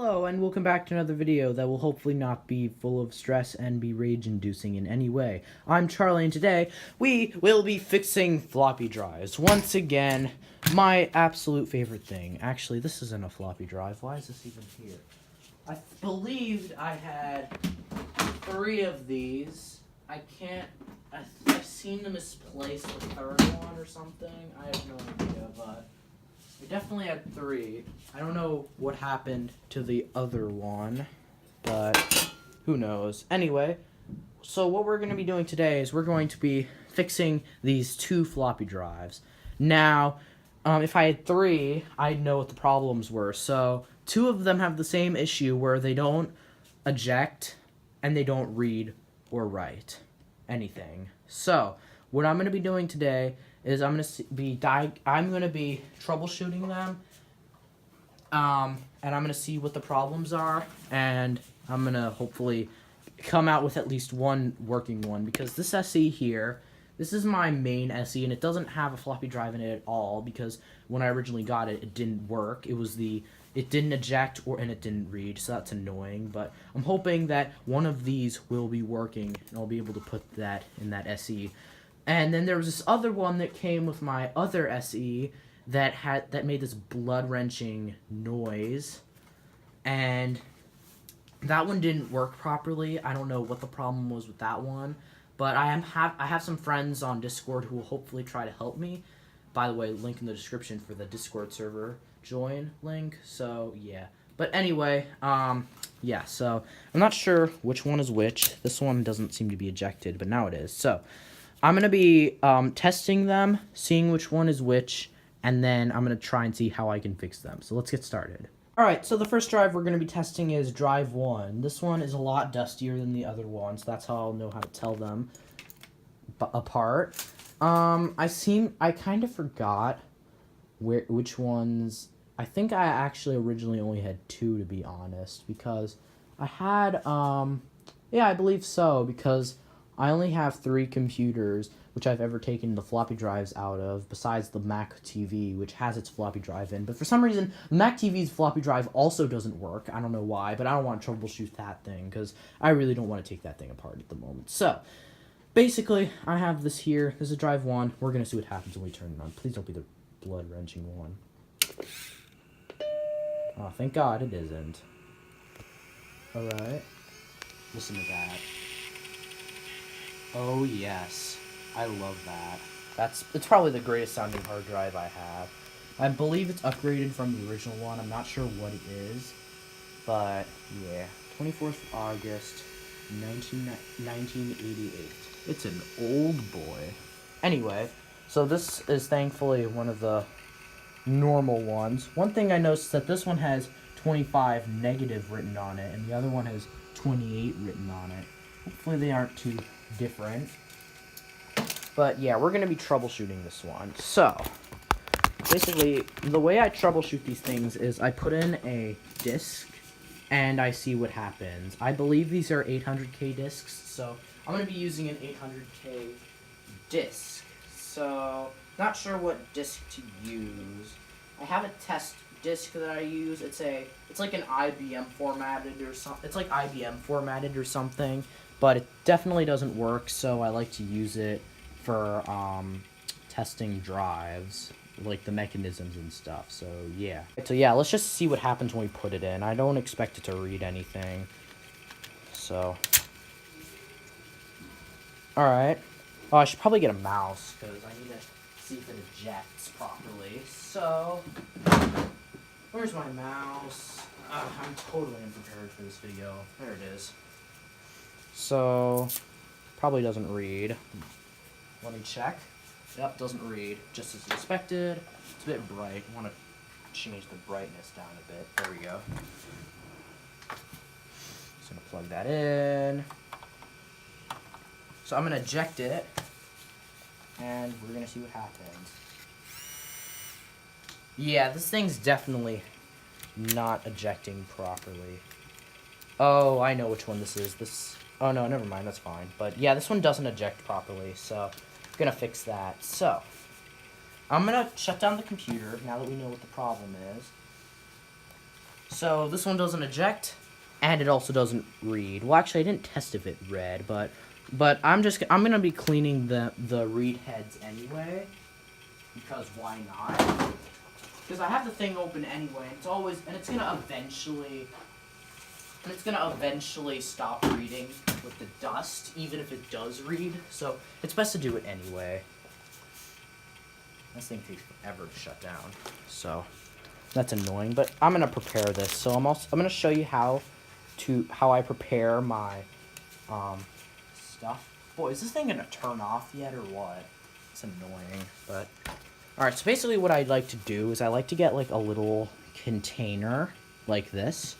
Hello and welcome back to another video that will hopefully not be full of stress and be rage-inducing in any way. I'm Charlie and today we will be fixing floppy drives. Once again, my absolute favorite thing. Actually, this isn't a floppy drive. Why is this even here? I believed I had 3 of these. I've seen them misplaced the third one or something. I have no idea, but I definitely had 3. I don't know what happened to the other one, but who knows. Anyway, so what we're going to be doing today is we're going to be fixing these 2 floppy drives. Now, if I had 3, I'd know what the problems were. So 2 of them have the same issue where they don't eject and they don't read or write anything. So what I'm going to be doing today is I'm going to be troubleshooting them, and I'm going to see what the problems are, and I'm going to hopefully come out with at least one working one, because this SE here, this is my main SE, and it doesn't have a floppy drive in it at all, because when I originally got it, it didn't work. It didn't eject and it didn't read, so that's annoying, but I'm hoping that one of these will be working, and I'll be able to put that in that SE. And then there was this other one that came with my other SE that made this blood-wrenching noise, and that one didn't work properly. I don't know what the problem was with that one, but I have some friends on Discord who will hopefully try to help me. By the way, link in the description for the Discord server join link. So yeah. But anyway, yeah. So I'm not sure which one is which. This one doesn't seem to be ejected, but now it is. So I'm going to be testing them, seeing which one is which, and then I'm going to try and see how I can fix them. So let's get started. Alright, so the first drive we're going to be testing is drive 1. This one is a lot dustier than the other one, so that's how I'll know how to tell them apart. I kind of forgot which ones. I think I actually originally only had 2, to be honest, because I had, yeah, I believe so, because I only have 3 computers which I've ever taken the floppy drives out of, besides the Mac TV, which has its floppy drive in. But for some reason, the Mac TV's floppy drive also doesn't work. I don't know why, but I don't want to troubleshoot that thing, because I really don't want to take that thing apart at the moment. So, basically, I have this here. This is drive 1. We're going to see what happens when we turn it on. Please don't be the blood-wrenching one. Oh, thank God it isn't. Alright. Listen to that. Oh, yes. I love that. It's probably the greatest sounding hard drive I have. I believe it's upgraded from the original one. I'm not sure what it is. But, yeah. 24th of August, 1988. It's an old boy. Anyway, so this is thankfully one of the normal ones. One thing I noticed is that this one has 25 negative written on it, and the other one has 28 written on it. Hopefully they aren't too different. But yeah, we're going to be troubleshooting this one. So, basically, the way I troubleshoot these things is I put in a disk, and I see what happens. I believe these are 800K disks, so I'm going to be using an 800K disk. So, not sure what disk to use. I have a test disk that I use. It's like an IBM formatted or something. It's like IBM formatted or something, but it definitely doesn't work, so I like to use it for testing drives, like the mechanisms and stuff. So yeah, let's just see what happens when we put it in. I don't expect it to read anything. So alright. Oh, I should probably get a mouse, because I need to see if it ejects properly. So where's my mouse? I'm totally unprepared for this video. There it is. So probably doesn't read. Let me check. Yep, doesn't read. Just as expected. It's a bit bright. I want to change the brightness down a bit. There we go. Just going to plug that in. So I'm going to eject it, and we're going to see what happens. Yeah, this thing's definitely not ejecting properly. Oh, I know which one this is. Oh no, never mind, that's fine. But yeah, this one doesn't eject properly, so I'm gonna fix that. So I'm gonna shut down the computer now that we know what the problem is. So this one doesn't eject, and it also doesn't read. Well, actually, I didn't test if it read, but I'm gonna be cleaning the read heads anyway, because why not? Because I have the thing open anyway. It's gonna eventually stop reading with the dust, even if it does read. So it's best to do it anyway. This thing takes forever to shut down, so that's annoying. But I'm gonna prepare this. So I'm gonna show you how I prepare my stuff. Boy, is this thing gonna turn off yet or what? It's annoying, but all right. So basically, what I'd like to do is I like to get like a little container like this,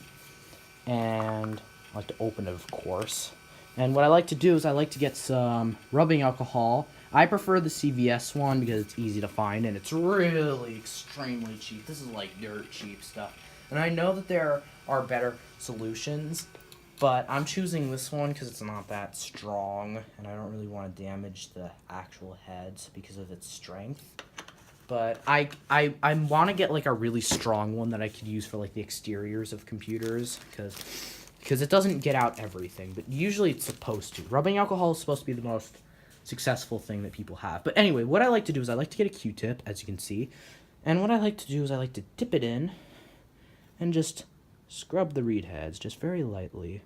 and I like to open it, of course. And what I like to do is I like to get some rubbing alcohol. I prefer the CVS one because it's easy to find and it's really extremely cheap. This is like dirt cheap stuff. And I know that there are better solutions, but I'm choosing this one because it's not that strong and I don't really want to damage the actual heads because of its strength. But I want to get like a really strong one that I could use for like the exteriors of computers because it doesn't get out everything, but usually it's supposed to. Rubbing alcohol is supposed to be the most successful thing that people have. But anyway, what I like to do is I like to get a Q-tip, as you can see, and what I like to do is I like to dip it in and just scrub the read heads just very lightly.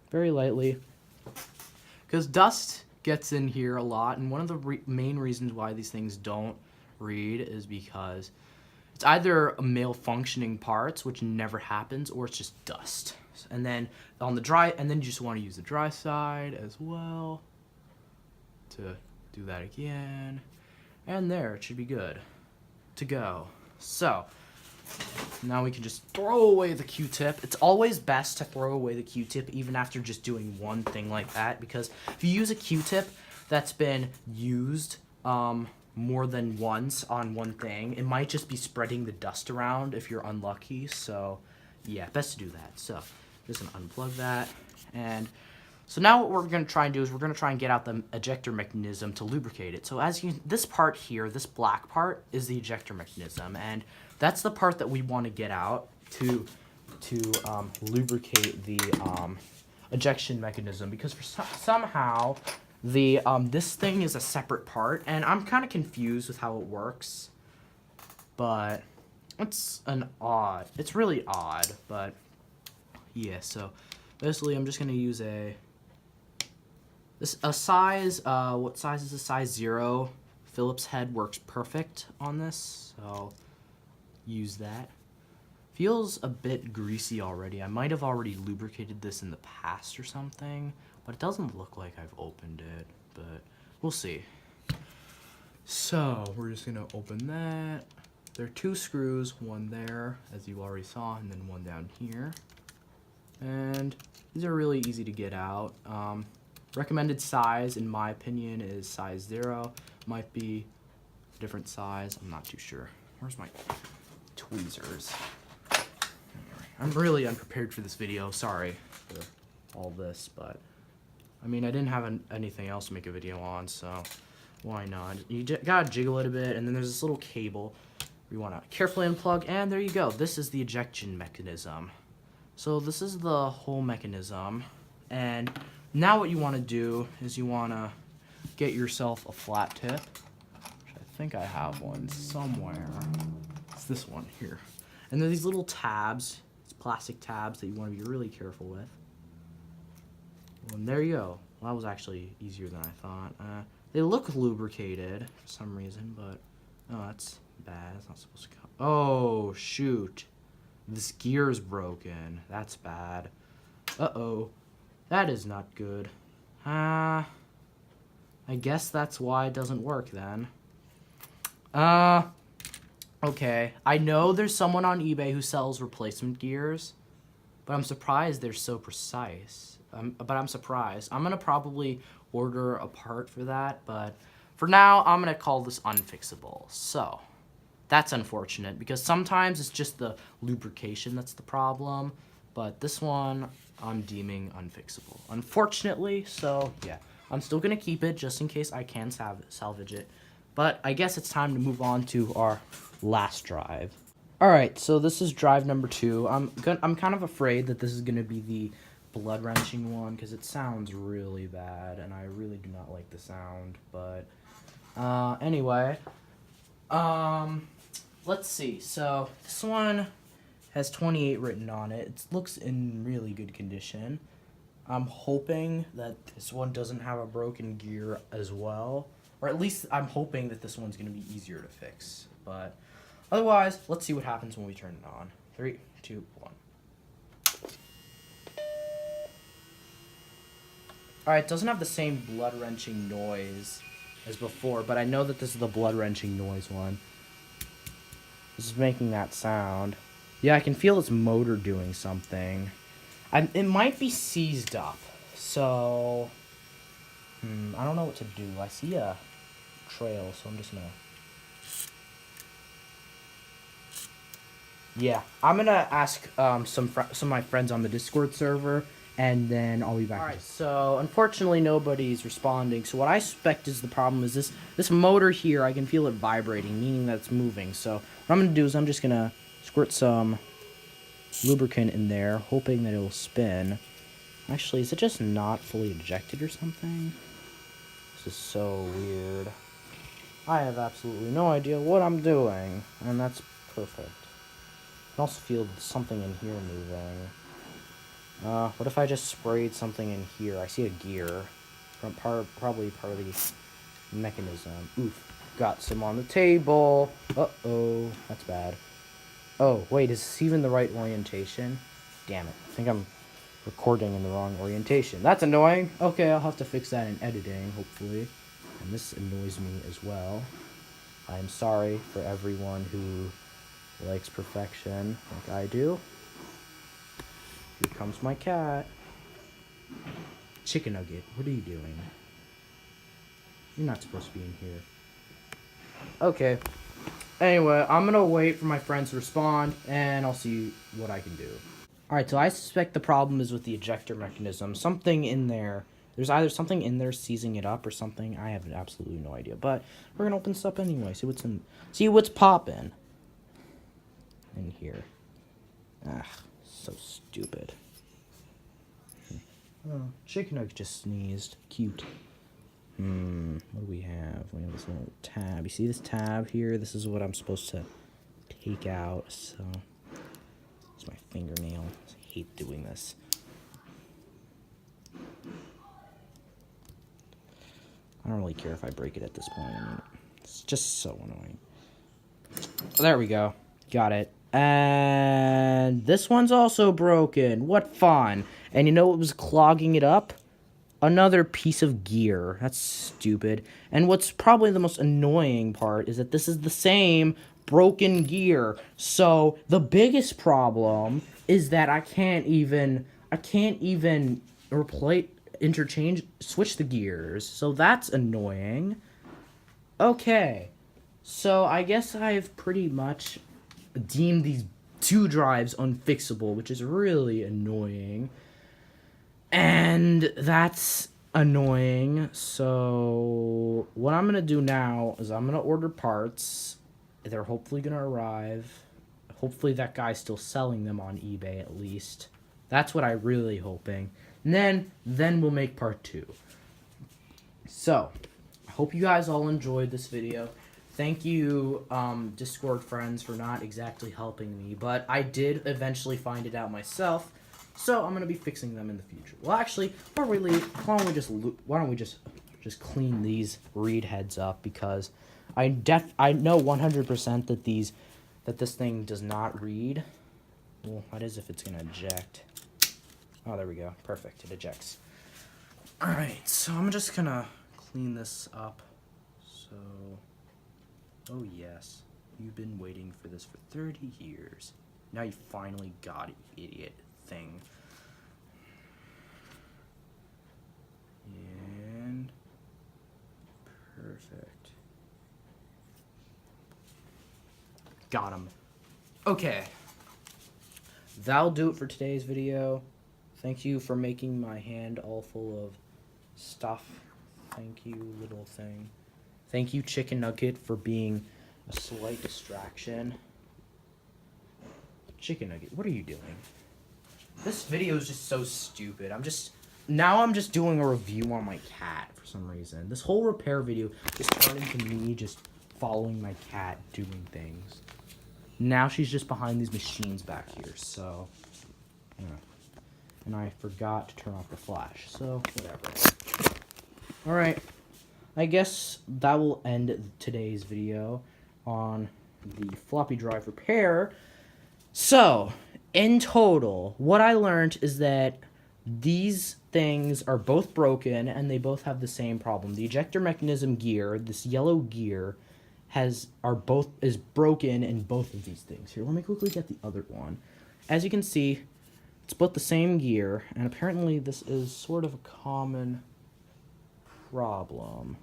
Very lightly. Because dust gets in here a lot, and one of the main reasons why these things don't read is because it's either malfunctioning parts, which never happens, or it's just dust. And then on the dry, and then you just want to use the dry side as well to do that again. And there, it should be good to go. So now we can just throw away the Q-tip. It's always best to throw away the Q-tip even after just doing one thing like that, because if you use a Q-tip that's been used more than once on one thing, it might just be spreading the dust around if you're unlucky. So yeah, best to do that. So just gonna unplug that. And so now what we're gonna try and do is we're gonna try and get out the ejector mechanism to lubricate it. So as you, this part here, this black part is the ejector mechanism, and that's the part that we want to get out to lubricate the ejection mechanism, because for somehow the this thing is a separate part, and I'm kind of confused with how it works, but it's really odd, but yeah. So basically I'm just gonna use a size, what size is this? Size 0. Phillips head works perfect on this, so use that. Feels a bit greasy already. I might have already lubricated this in the past or something, but it doesn't look like I've opened it, but we'll see. So we're just gonna open that. There are 2 screws, one there, as you already saw, and then one down here. And these are really easy to get out. Recommended size, in my opinion, is size 0. Might be a different size. I'm not too sure. Where's my tweezers? I'm really unprepared for this video. Sorry for all this, but I mean, I didn't have anything else to make a video on, so why not? You gotta jiggle it a bit, and then there's this little cable we want to carefully unplug, and there you go. This is the ejection mechanism. So this is the whole mechanism, and now what you want to do is you want to get yourself a flat tip, which I think I have one somewhere. It's this one here. And then these little tabs, it's plastic tabs that you want to be really careful with. And there you go. Well, that was actually easier than I thought. They look lubricated for some reason, but oh, that's bad. It's not supposed to go. Oh, shoot. This gear's broken. That's bad. Uh-oh. That is not good. I guess that's why it doesn't work then. Okay. I know there's someone on eBay who sells replacement gears, but I'm surprised they're so precise. But I'm surprised. I'm gonna probably order a part for that, but for now, I'm gonna call this unfixable. So that's unfortunate, because sometimes it's just the lubrication that's the problem, but this one I'm deeming unfixable, unfortunately. So yeah, I'm still gonna keep it just in case I can salvage it. But I guess it's time to move on to our last drive. Alright, so this is drive number 2. I'm kind of afraid that this is going to be the blood-wrenching one, because it sounds really bad, and I really do not like the sound, but, anyway, let's see, so, this one has 28 written on it. It looks in really good condition. I'm hoping that this one doesn't have a broken gear as well, or at least I'm hoping that this one's going to be easier to fix, but otherwise, let's see what happens when we turn it on. 3, 2, 1. Alright, it doesn't have the same blood-wrenching noise as before, but I know that this is the blood-wrenching noise one. This is making that sound. Yeah, I can feel its motor doing something. It might be seized up, so I don't know what to do. I see a trail, so I'm just gonna... Yeah, I'm gonna ask some of my friends on the Discord server, and then I'll be back. Alright, so unfortunately nobody's responding, so what I suspect is the problem is this motor here, I can feel it vibrating, meaning that it's moving. So what I'm gonna do is I'm just gonna squirt some lubricant in there, hoping that it will spin. Actually, is it just not fully ejected or something? This is so weird. I have absolutely no idea what I'm doing, and that's perfect. I can also feel something in here moving. What if I just sprayed something in here? I see a gear. Probably part of the mechanism. Oof. Got some on the table. Uh-oh. That's bad. Oh, wait, is this even the right orientation? Damn it. I think I'm recording in the wrong orientation. That's annoying. Okay, I'll have to fix that in editing, hopefully. And this annoys me as well. I'm sorry for everyone who likes perfection like I do. Here comes my cat. Chicken Nugget, what are you doing? You're not supposed to be in here. Okay. Anyway, I'm gonna wait for my friends to respond, and I'll see what I can do. Alright, so I suspect the problem is with the ejector mechanism. Something in there. There's either something in there seizing it up or something. I have absolutely no idea. But we're gonna open this up anyway. See what's popping in here. Ah, so stupid. Oh, Chicken Nugget just sneezed. Cute. What do we have? We have this little tab. You see this tab here? This is what I'm supposed to take out. So, it's my fingernail. I hate doing this. I don't really care if I break it at this point. I mean, it's just so annoying. There we go. Got it. And this one's also broken. What fun. And you know what was clogging it up? Another piece of gear. That's stupid. And what's probably the most annoying part is that this is the same broken gear. So the biggest problem is that I can't even switch the gears. So that's annoying. Okay. So I guess I've pretty much deemed these two drives unfixable, which is really annoying. And that's annoying. So what I'm going to do now is I'm going to order parts. They're hopefully going to arrive. Hopefully that guy's still selling them on eBay at least. That's what I'm really hoping. And then we'll make part 2. So, I hope you guys all enjoyed this video. Thank you, Discord friends, for not exactly helping me, but I did eventually find it out myself. So I'm gonna be fixing them in the future. Well, actually, before we leave, why don't we just clean these reed heads up, because I know 100% that this thing does not read. Well, that is if it's gonna eject. Oh, there we go. Perfect. It ejects. All right, so I'm just gonna clean this up. So, oh yes, you've been waiting for this for 30 years. Now you finally got it, you idiot thing. And perfect. Got him. Okay. That'll do it for today's video. Thank you for making my hand all full of stuff. Thank you, little thing. Thank you, Chicken Nugget, for being a slight distraction. Chicken nugget, what are you doing? This video is just so stupid. I'm just doing a review on my cat for some reason. This whole repair video just turned into me just following my cat doing things. Now she's just behind these machines back here, so yeah. And I forgot to turn off the flash, so whatever. Alright, I guess that will end today's video on the floppy drive repair. So, in total, what I learned is that these things are both broken and they both have the same problem. The ejector mechanism gear, this yellow gear, is broken in both of these things. Here, let me quickly get the other one. As you can see, it's both the same gear, and apparently this is sort of a common problem.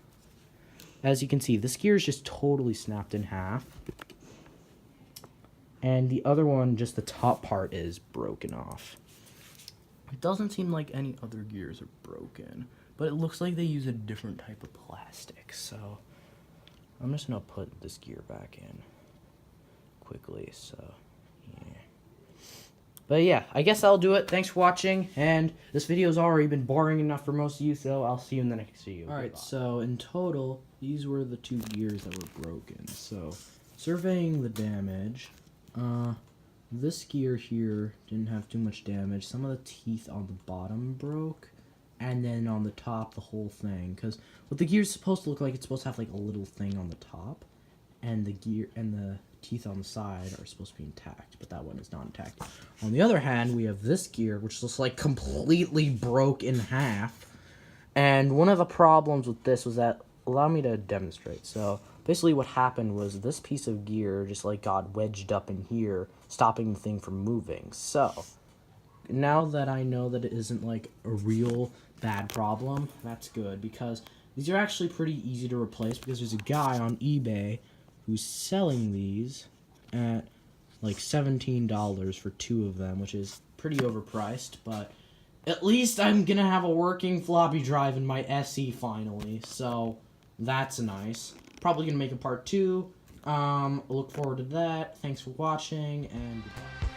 As you can see, this gear is just totally snapped in half. And the other one, just the top part is broken off. It doesn't seem like any other gears are broken, but it looks like they use a different type of plastic, so I'm just gonna put this gear back in quickly, so yeah. But yeah, I guess I'll do it. Thanks for watching, and this video's already been boring enough for most of you, so I'll see you in the next video. Alright, so in total, these were the two gears that were broken. So, surveying the damage, this gear here didn't have too much damage. Some of the teeth on the bottom broke, and then on the top, the whole thing. Because what the gear's supposed to look like, it's supposed to have like a little thing on the top, and the gear and the teeth on the side are supposed to be intact, but that one is not intact. On the other hand, we have this gear, which looks like completely broke in half. And one of the problems with this was that, allow me to demonstrate. So basically what happened was this piece of gear just like got wedged up in here, stopping the thing from moving. So now that I know that it isn't like a real bad problem, that's good, because these are actually pretty easy to replace, because there's a guy on eBay who's selling these at like $17 for 2 of them, which is pretty overpriced, but at least I'm gonna have a working floppy drive in my SE finally, so that's nice. Probably gonna make a part 2. Look forward to that. Thanks for watching, and goodbye.